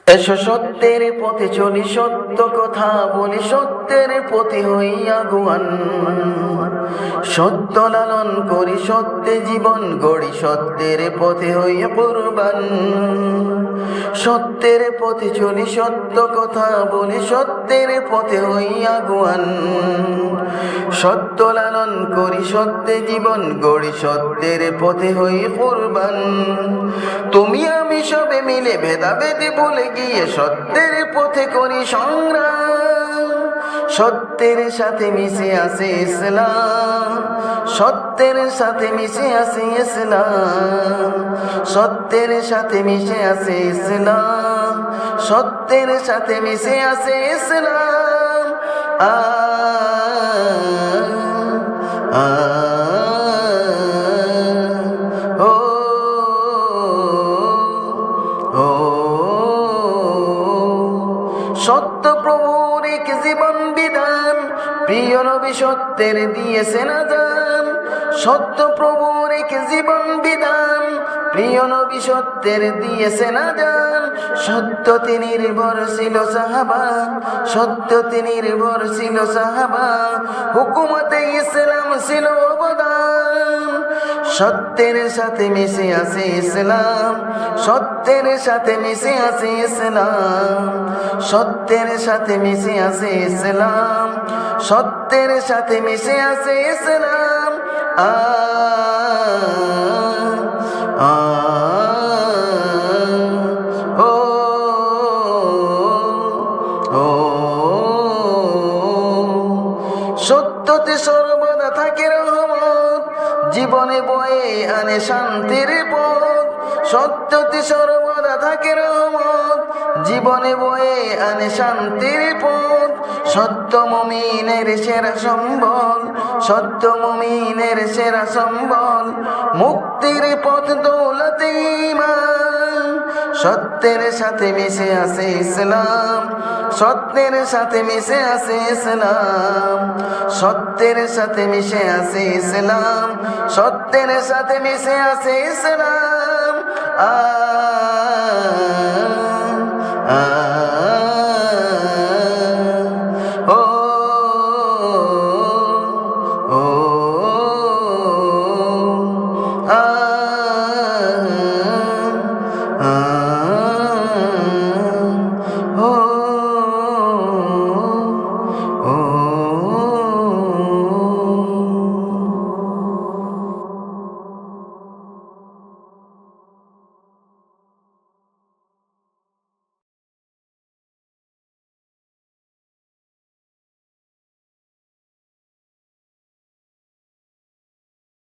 এসো সত্যের পথে চলি, সত্য কথা বলি, সত্যের পথে হইয়া গুয়ান। সত্য লালন করি, সত্যে জীবন গড়ি, সত্যের পথে হইয়া কুরবান। সত্যের পথে চলি, সত্য কথা বলি, সত্যের পথে হইয়া গুয়ান। সত্য লালন করি, সত্যে জীবন গড়ি, সত্যের পথে হইয়া কুরবান। তুমি আমি সবে মিলে ভেদাভেদ ভুলে গিয়ে সত্যের পথে করি সংগ্রাম। সত্যের সাথে মিশে আছে ইসলাম, সত্যের সাথে মিশে আছে ইসলাম, সত্যের সাথে মিশে আছে ইসলাম, সত্যের সাথে মিশে আছে ইসলাম। সত্য প্রভুর এক জীবন বিধান, প্রিয় নবী সত্যের দিয়েছেন আযান। সত্য প্রভুর এক জীবন বিধান, প্রিয় নবী সত্যের দিয়েছেন আযান। সত্যতে নির্ভর ছিল সাহাবা, সত্যতে নির্ভর ছিল সাহাবা, হুকুমতে ইসলাম ছিল অবদান। সত্যের সাথে মিশে আছে ইসলাম, সত্যের সাথে মিশে আছে ইসলাম, সত্যের সাথে মিশে আছে ইসলাম, সত্যের সাথে মিশে আছে ইসলাম। সত্যতে সর্বদা থাকে রহমত, জীবনে বয়ে আনে শান্তির পথ। সত্যতে সর্বদা থাকে রহমত, জীবনে বয়ে আনে শান্তির পথ। সত্য মুমিনের সেরা সম্বল, সত্য মুমিনের সেরা সম্বল, মুক্তির পথ দৌলতে ঈমান। সত্যের সাথে মিশে আছে ইসলাম, সত্যের সাথে মিশে আছে ইসলাম, সত্যের সাথে মিশে আছে ইসলাম, সত্যের সাথে মিশে আছে ইসলাম।